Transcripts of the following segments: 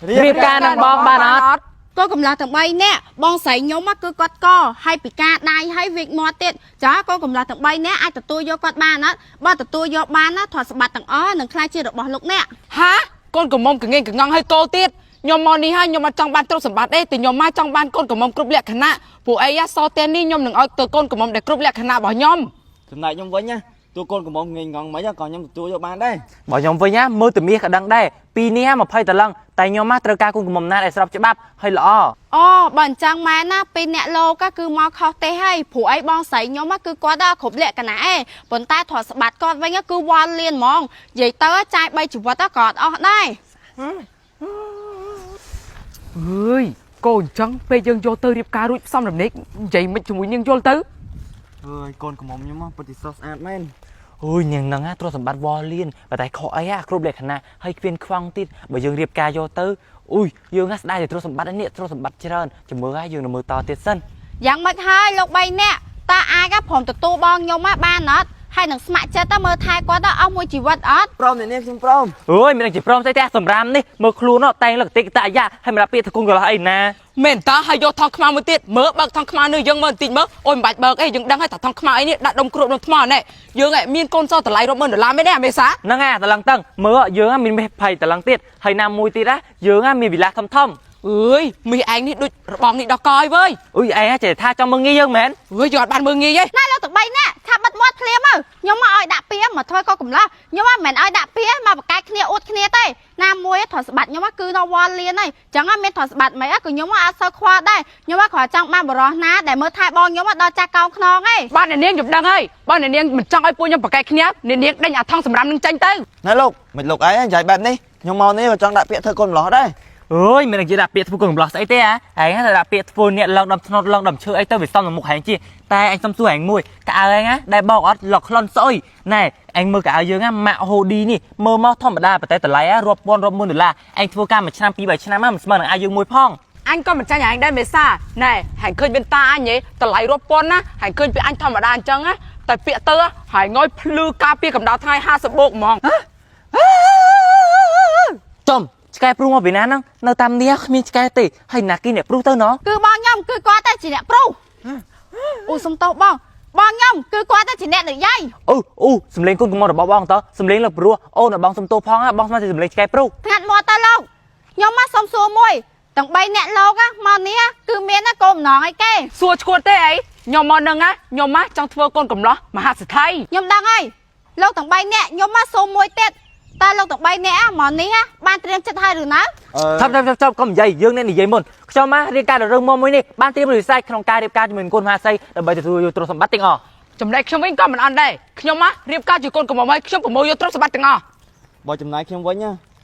รีบการนังบองบ้านอดก็กำลังទាំង3នាក់បងស្រីខ្ញុំគឺគាត់កហើយពិការដៃហើយវិកមាត់ទៀតចាក៏កំឡុងទាំង3នាក់អាចទទួលយកគាត់បានអត់បើទទួលយកបានណាថតសម្បត្តិទាំងអស់នឹងខ្លាចជារបស់លោកអ្នកហាកូនកំមុំកងៀងកងងឲ្យកោទៀតខ្ញុំមកនេះហើយខ្ញុំអត់ចង់បានទ្រព្យសម្បត្តិទេតែខ្ញុំមកចង់បានកូនកំមុំគ្រប់លក្ខណៈពួកអីសតេននេះខ្ញុំនឹងឲ្យទៅកូនកំមុំដែលគ្រប់លក្ខណៈរបស់ខ្ញុំចំណែកខ្ញុំវិញណាទូកូនកំមុំងៀងងងមិនក៏ខ្ញុំទទួលយកបានដែរបើខ្ញុំវិញណាមើលតែមាសក៏ដឹងដែរពីនេះ20តឡឹងតែខ្ញុំមកត្រូវការកូនកំមុំណាដែលស្របច្បាប់ហើយល្អអូបើអញ្ចឹងម៉ែណាពីអ្នកលោកគឺមកខុសទេហើយព្រោះអីបងស្រីខ្ញុំគឺគាត់គ្រប់លក្ខណៈឯងប៉ុន្តែថតស្បាត់គាត់វិញគឺវល់លៀនហ្មងនិយាយទៅចាយ3ជីវិតក៏អត់អស់ដែរអើយកូនអញ្ចឹងពេលយើងយកទៅរៀបការរួចផ្សំរំលែកនិយាយមិនជាមួយនាងយល់ទៅអើយកូនកំមុំខ្ញុំពិតជាស្រស់ស្អាតមែនអូយនាងហ្នឹងទ្រព្យសម្បត្តិវល់លៀនតែតែខកអីគ្រប់លក្ខណៈហើយគ្មានខ្វង់ទៀតបើយើងរៀបការយកទៅអូយយើងស្ដាយតែទ្រព្យសម្បត្តិនេះទ្រព្យសម្បត្តិច្រើនចាំមើលហើយយើងនឹងមើលតទៀតសិនយ៉ាងម៉េចហើយលោក3នាក់តើអាចព្រមទទួលបងខ្ញុំបានអត់ហើយនឹងស្ម័គ្រចិត្តមើលថែគាត់អស់មួយជីវិតអត់ព្រមអ្នកនាងខ្ញុំព្រមអូយមិនដឹងជាព្រមស្អីទេសម្រាមនេះមើលខ្លួនតែងលកតិកតអាយ៉ាហើយមិនរាប់ពាក្យថាគុំកន្លោះអីណាមែនតើហើយយកថងខ្មៅមួយទៀតមើលបើកថងខ្មៅនេះយើងមើលបន្តិចមើលអូយមិនបាច់បើកអីយើងដឹងហើយថាថងខ្មៅអីនេះដាក់ដុំគ្រួបដុំថ្មណែយើងមានកូនសតម្លៃរាប់ម៉ឺនដុល្លារមែនទេអាមេសាហ្នឹងតឡឹងតឹងមើលយើងមានមេ20តឡឹងទៀតហើយណាមួយទៀតយើងមានវិឡាធំធំអើយមីឯងនេះដូចរបងនេះដល់កយវើយអូយឯងចេះថាចង់មើងងាយយើងមែនអើយយកអត់បានមើងងាយទេណែលោកទាំង3នាក់ថាបិទមាត់ភ្លាមទៅខ្ញុំមកឲ្យដាក់ពីមកធ្វើក៏កំឡោះខ្ញុំមិនមែនឲ្យដាក់ពីមកបកកាយគ្នាអួតគ្នាទេណាមួយថតស្បាត់ខ្ញុំគឺដល់វល់លៀនហើយចឹងមានថតស្បាត់មិនក៏ខ្ញុំអត់សូវខ្វល់ដែរខ្ញុំគ្រាន់ចង់បានបរោះណាដែលមើលថែបងខ្ញុំដល់ចាស់កោងខ្នងឯងបានអ្នកនាងខ្ញុំដឹងហើយបើអ្នកនាងមិនចង់ឲ្យពួកខ្ញុំបកកាយគ្នាអ្នកនាងដេញអាថងសម្រាប់នឹងចាញ់ទៅណែលោកមិនលោកអីនិយាយបែបនេះខ្ញុំមកនេះក៏ចង់ដាក់ពាក្យធ្វើកូនម្លោះដែរអូយមិនដឹងជាដាក់ពាក្យធ្វើកូនកំឡោះស្អីទេហ៎ឯងតែដាក់ពាក្យធ្វើអ្នកឡងដំធ្នត់ឡងដំឈើអីទៅវាសំនៅមុខហែងជាតែឯងសុំសួរឯងមួយកៅអៅឯងដែលបោកអត់លក់ខ្លុនស្អុយណែឯងមើលកៅអៅយើងម៉ាក់ហូឌីនេះមើលមកធម្មតាប៉ុន្តែតម្លៃរាប់ពាន់រាប់ម៉ឺនដុល្លារឯងធ្វើការមួយឆ្នាំ2 3ឆ្នាំមិនស្មើនឹងអាយើងមួយផងអញក៏មិនចាញ់ឯងដែរមេសាណែហែងឃើញវិញតាអញហ៎តម្លៃរាប់ពាន់ណាហែងឃើញពីអញធម្មតាអញ្ចឹងណាតែពាក្យទៅហែងងយភ្លឺការពារកម្ដៅថ្ងៃ50បូកហ្មងចំឆ្កែព្រុសមកពីណាហ្នឹងនៅតាមនេះគ្មានឆ្កែទេហើយណាគីអ្នកព្រុសទៅណោះគឺបងខ្ញុំគឺគាត់តែជាអ្នកព្រុសអូសុំតោបងខ្ញុំគឺគាត់តែជាអ្នកនិយាយអូសំលេងគុណកំមរបស់បងតសំលេងលើព្រុសអូនបងសុំតោផងបងស្មានតែសំលេងឆ្កែព្រុសថ្ងាត់មាត់តើលោកខ្ញុំមកសុំសួរមួយទាំង3អ្នកលោកមកនេះគឺមានគោលបំណងអីគេសួរឈួតទេអីខ្ញុំមកនឹងខ្ញុំមកចង់ធ្វើកូនកំឡោះមហាសេដ្ឋីខ្ញុំដឹងហើយលោកទាំង3នាក់ខ្ញុំមកសុំមួយទៀតតើលោកទាំង3នាក់មកនេះបានត្រៀមចិត្តហើយឬនៅចាំកុំនិយាយយើងអ្នកនិយាយមុនខ្ញុំមករៀបការរឿងមកមួយនេះបានត្រៀមវិស័យក្នុងការរៀបការជាមួយកូនមហាសីដើម្បីទទួលយកទ្រព្យសម្បត្តិទាំងអស់ចំណែកខ្ញុំវិញក៏មិនអន់ដែរខ្ញុំមករៀបការជាកូនកំមុំហើយខ្ញុំប្រមូលយកទ្រព្យសម្បត្តិទាំងអស់បើចំណែកខ្ញុំវិញ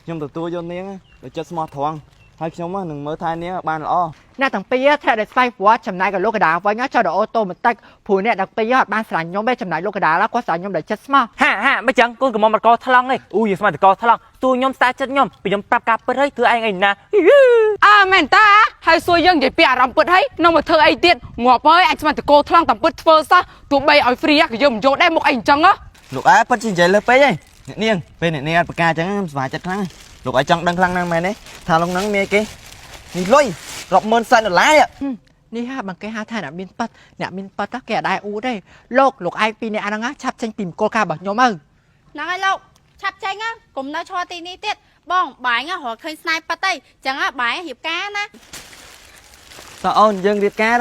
ខ្ញុំទទួលយកនាងដោយចិត្តស្មោះត្រង់ហើយខ្ញុំនឹងមើលថែនាងបានល្អអ្នកទាំងពីរធ្លាក់តែស្វ័យប្រវត្តិចំណែកក៏លោកកដាវិញចុះដល់អូតូម៉ាទិកព្រោះអ្នកទាំងពីរអត់បានស្រឡាញ់ខ្ញុំទេចំណែកលោកកដាគាត់ស្រឡាញ់ខ្ញុំដោយចិត្តស្មោះហាមិនចឹងកូនកំមុំអត់កថ្លង់ទេអូយស្មានតែកថ្លង់ទូខ្ញុំស្ដាចិត្តខ្ញុំពីខ្ញុំប្រាប់ការពិតហើយធ្វើឯងអីណាមែនតាហើយសួរយើងនិយាយពីអារម្មណ៍ពិតហើយនៅមកធ្វើអីទៀតងាប់ហើយអញស្មានតែកថ្លង់តាមពិតធ្វើសោះទោះបីឲ្យ free ក៏យើងមិនយកដែរមុខអីអញ្ចឹងលោកអើពិតជានិយាយលើពេកហីអ្នកនាងពេលអ្នកនាងអត់ប្រកាសអញ្ចឹងខ្ញុំស្វាចិត្តខ្លាំងលោកឲ្យចង់ដឹងខ្លាំងណាស់មែនទេថាលោកហ្នឹងមានគេនេះលុយរាប់ម៉ឺនសែនដុល្លារនេះហាbằngគេហៅថាអ្នកមានប៉ាត់គេអត់ដែរអ៊ូទេលោកឯងពីរអ្នកហ្នឹងឆាប់ចេញពីមង្គលការរបស់ខ្ញុំហ្នឹងហើយលោកឆាប់ចេញកុំនៅឈរទីនេះទៀតបងបាយរកឃើញស្នាយប៉ាត់អីចឹងបាយរៀបការណាតើអូនយើងរៀបការ